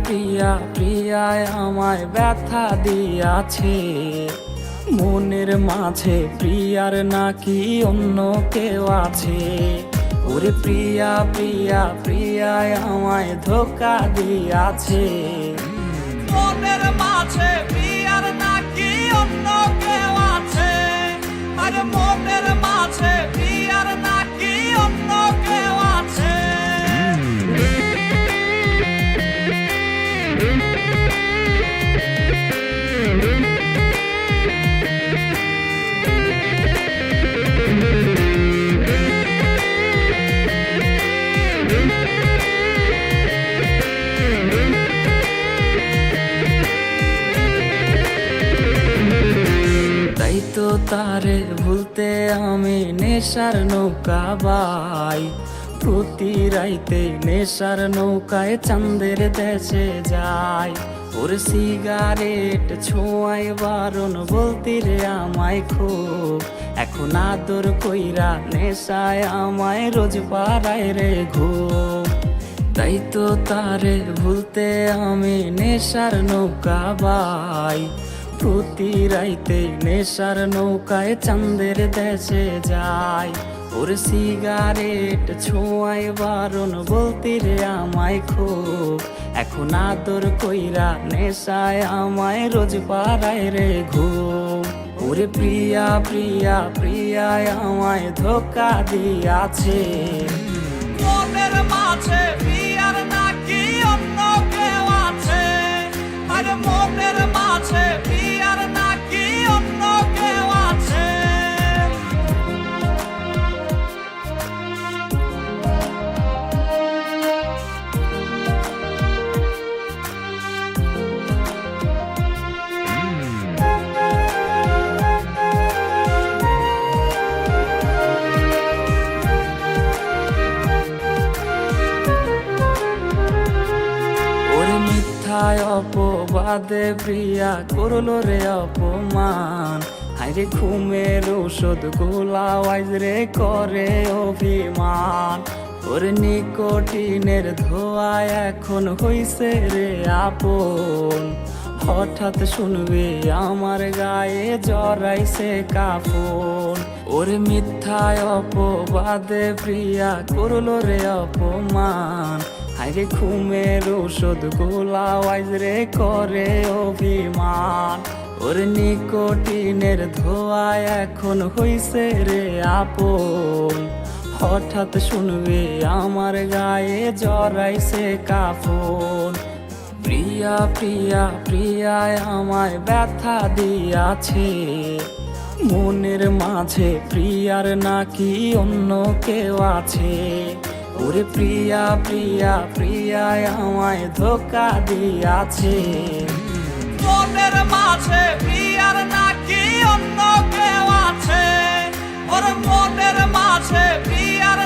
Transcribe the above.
প্রিয়া প্রিয়ায় আমায় ব্যথা দিয়াছে, মনের মাঝে প্রিয়ার নাকি অন্য কেউ আছে। ওরে প্রিয়া প্রিয়া প্রিয়ায় আমায় ধোঁকা দিয়াছে, মনের মাঝে প্রিয়ার নাকি অন্য কেউ আছে। আরে মনের মাঝে প্রিয়ার নাকি অন্য কেউ আছে। তাই তো তারে ভুলতে আমি নেশার নৌকা বাই, প্রতি রাইতে নেশার নৌকায় চাঁদের দেশে যাই। ওর সিগারেট ছোঁয়ায় বারণ বলতি রে আমায় খুব, এখন আদর কইরা নেশায় আমায় রোজ পাড়ায় রে ঘুম। তাই তো তারে ভুলতে আমি নেশার নৌকা বাই, প্রতি রাইতে নেশার নৌকায় চাঁদের দেশে যাই। ওর সিগারেট ছোঁয়ায় বারণ বলতি রে আমায় খুব, এখন আদর কইরা নেশায় আমায় রোজ পাড়ায় রে ঘুম। ওরে প্রিয়া প্রিয়া প্রিয়ায় আমায় ধোঁকা দিয়াছে, মনের মাঝে প্রিয়ার নাকি অন্য কেউ আছে। আরে মনের মাঝে প্রিয়ার নাকি অন্য কেউ আছে। মিথ্যায় অপবাদে প্রিয়া করলো রে অপমান, হাইরে ঘুমের ঔষধ গোলাওয়াইজ রে করে অভিমান। ওর নিকোটিনের ধোঁয়ায় এখন হইছে রে আপন, হঠাৎ শুনবে আমার গায়ে জড়াইছে কাফন। ওর মিথ্যায় অপবাদে প্রিয়া করলো রে অপমান, হাইরে ঘুমের ঔষধ গোলাওয়াইজ রে করে অভিমান। ওর নিকোটিনের ধোঁয়ায় এখন হইছে রে আপন, হঠাৎ শুনবে আমার গায়ে জড়াইছে কাফন। প্রিয়া প্রিয়া প্রিয়ায় আমায় ব্যথা দিয়াছে, মনের মাঝে প্রিয়ার নাকি অন্য কেউ আছে। ওরে প্রিয়া প্রিয়া প্রিয়ায় আমায় ধোঁকা দিয়াছে, মনের মাঝে প্রিয়ার নাকি অন্য কেউ আছে। ওর মনের মাঝে প্রিয়ার